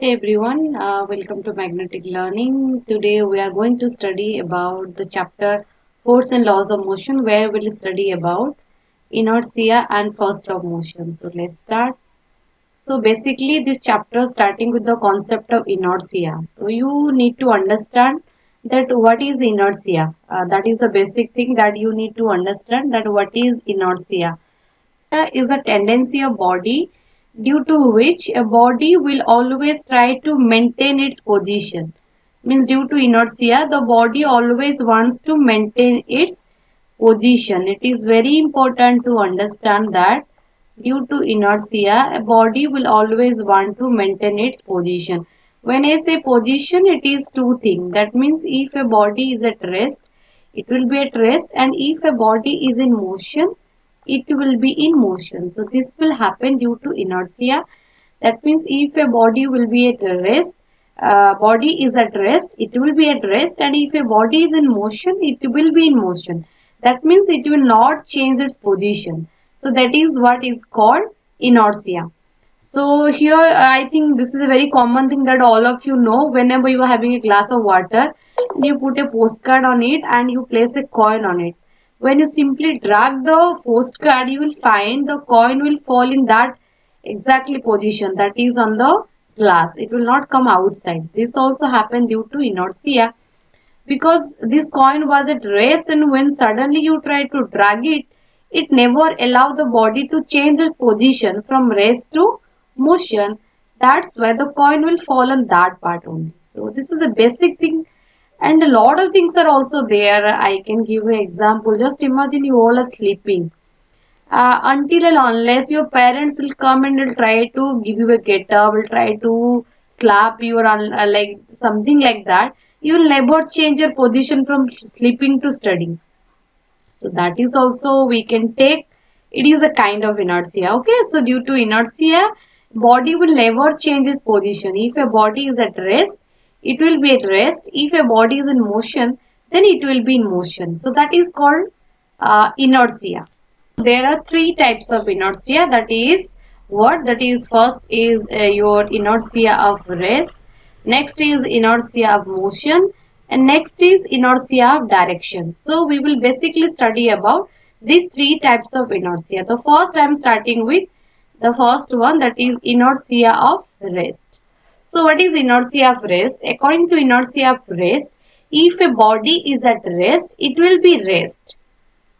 Hey everyone, welcome to Magnetic Learning. Today we are going to study about the chapter Force and Laws of Motion, where we'll study about inertia and first law of motion. So let's start. So basically this chapter starting with the concept of inertia. So you need to understand that what is inertia. That is the basic thing that you need to understand, that what is inertia. Is a tendency of body due to which a body will always try to maintain its position. Means due to inertia, the body always wants to maintain its position. It is very important to understand that due to inertia, a body will always want to maintain its position. When I say position, it is two things. That means if a body is at rest, it will be at rest, and if a body is in motion, it will be in motion. So this will happen due to inertia. That means if a body will be at rest, body is at rest, it will be at rest, and if a body is in motion, it will be in motion. That means it will not change its position. So that is what is called inertia. So here I think this is a very common thing that all of you know. Whenever you are having a glass of water and you put a postcard on it and you place a coin on it, when you simply drag the postcard, you will find the coin will fall in that exactly position that is on the glass. It will not come outside. This also happened due to inertia, because this coin was at rest, and when suddenly you try to drag it, it never allow the body to change its position from rest to motion. That's why the coin will fall on that part only. So this is a basic thing, and a lot of things are also there. I can give you an example. Just imagine you all are sleeping. Until and unless your parents will come and will try to give you a get up, will try to slap you or like something like that, you will never change your position from sleeping to studying. So that is also we can take, it is a kind of inertia. Okay, so due to inertia, body will never change its position. If a body is at rest, it will be at rest. If a body is in motion, then it will be in motion. So that is called inertia. There are three types of inertia. That is what? That is first is your inertia of rest. Next is inertia of motion, and next is inertia of direction. So we will basically study about these three types of inertia. The first I am starting with the first one, that is inertia of rest. So what is inertia of rest? According to inertia of rest, if a body is at rest, it will be rest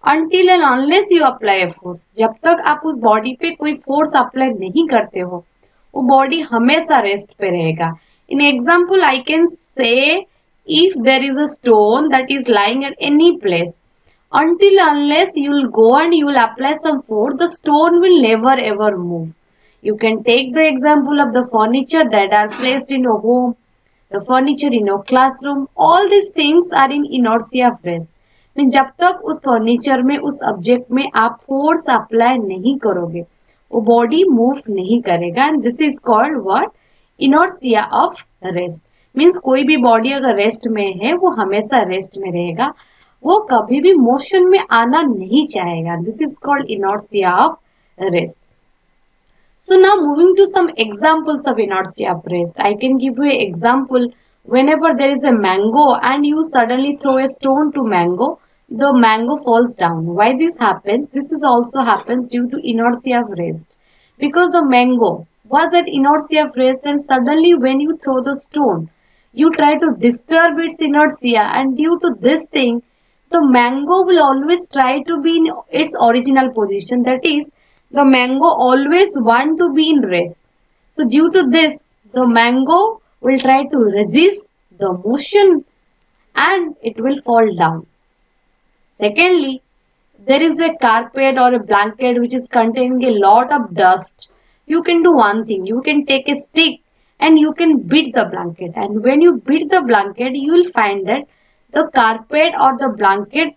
until and unless you apply a force. जब तक आप उस body पे कोई force apply नहीं करते हो, वो बॉडी हमेशा रेस्ट पे रहेगा. In example I can say if there is a stone that is lying at any place, until unless you will go and you will apply some force, the stone will never ever move. You can take the example of the furniture that are placed in your home, the furniture in your classroom. All these things are in inertia of rest. जब तक उस furniture में, उस object में आप force apply नहीं करोगे, वो बॉडी मूव नहीं करेगा. And this is called what? Inertia of rest. Means कोई भी बॉडी अगर रेस्ट में है, वो हमेशा रेस्ट में रहेगा, वो कभी भी मोशन में आना नहीं चाहेगा. This is called inertia of rest. So now moving to some examples of inertia of rest. I can give you an example. Whenever there is a mango and you suddenly throw a stone to mango, the mango falls down. Why this happens? This is also happens due to inertia of rest. Because the mango was at inertia of rest, and suddenly when you throw the stone, you try to disturb its inertia, and due to this thing, the mango will always try to be in its original position. That is, the mango always want to be in rest. So due to this, the mango will try to resist the motion and it will fall down. Secondly, there is a carpet or a blanket which is containing a lot of dust. You can do one thing. You can take a stick and you can beat the blanket. And when you beat the blanket, you will find that the carpet or the blanket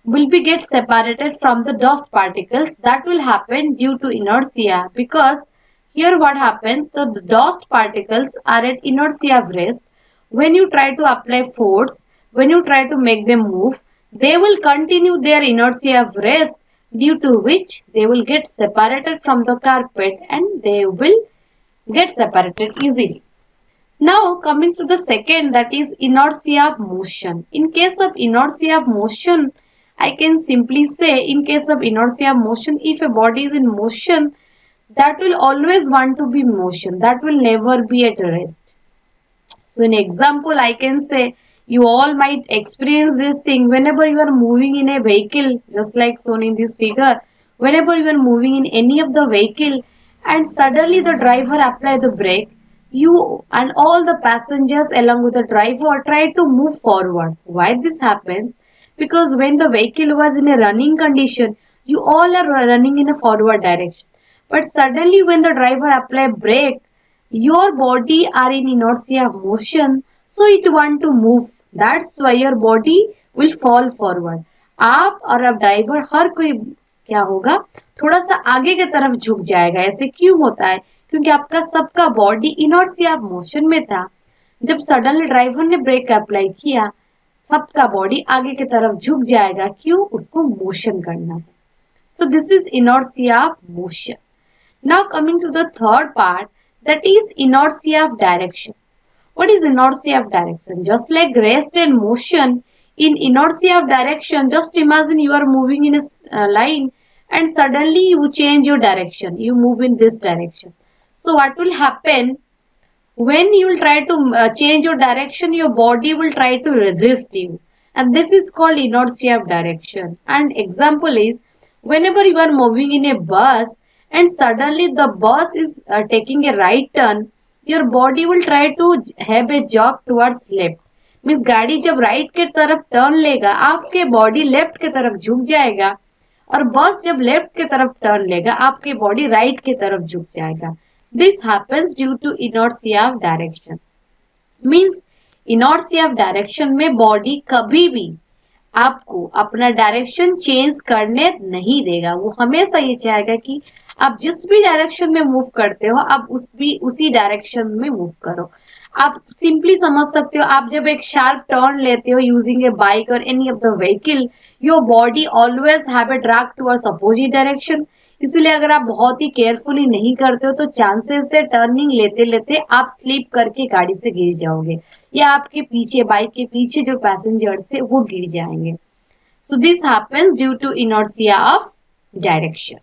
will be get separated from the dust particles. That will happen due to inertia, because here what happens, the dust particles are at inertia of rest. When you try to apply force, when you try to make them move, they will continue their inertia of rest, due to which they will get separated from the carpet and they will get separated easily. Now coming to the second, that is inertia of motion. In case of inertia of motion, I can simply say in case of inertia of motion, if a body is in motion, that will always want to be in motion. That will never be at rest. So in example, I can say you all might experience this thing whenever you are moving in a vehicle, just like shown in this figure. Whenever you are moving in any of the vehicle and suddenly the driver apply the brake, you and all the passengers along with the driver try to move forward. Why this happens? Because when the vehicle was in a running condition, you all are running in a forward direction. But suddenly when the driver apply brake, your body are in inertia of motion, so it want to move. That's why your body will fall forward. आप और अब driver हर कोई क्या होगा, थोड़ा सा आगे की तरफ झुक जाएगा. ऐसे क्यों होता है? क्योंकि आपका सबका बॉडी इनर्शिया ऑफ मोशन में था. जब सडनली ड्राइवर ने ब्रेक अप्लाई किया, सबका बॉडी आगे की तरफ झुक जाएगा. क्यों? उसको मोशन करना है. So this is inertia of motion. Now coming to the third part, that is inertia of direction. What is inertia of direction? Just like rest and motion, in inertia of direction, just imagine you are moving in a line and suddenly you change your direction. You move in this direction. So what will happen? When you will try to change your direction, your body will try to resist you. And this is called inertia of direction. And example is, whenever you are moving in a bus and suddenly the bus is taking a right turn, your body will try to have a jog towards left. Means गाड़ी जब right के तरफ turn लेगा, आपके body left के तरफ झुक जाएगा. और बस जब लेफ्ट के तरफ टर्न लेगा, आपके बॉडी राइट के तरफ झुक जाएगा. This happens due to inertia of direction. Means inertia of direction में बॉडी कभी भी आपको अपना डायरेक्शन चेंज करने नहीं देगा. वो हमेशा ये चाहेगा कि आप जिस भी डायरेक्शन में मूव करते हो, आप उसी डायरेक्शन में मूव करो. आप सिंपली समझ सकते हो, आप जब एक शार्प टर्न लेते हो यूजिंग ए बाइक और any of the vehicle, your body always have a drag towards opposite direction. इसलिए अगर आप बहुत ही केयरफुली नहीं करते हो तो चांसेस है टर्निंग लेते लेते आप स्लिप करके गाड़ी से गिर जाओगे, या आपके पीछे बाइक के पीछे जो पैसेंजर्स है वो गिर जाएंगे. So this happens due to inertia of direction.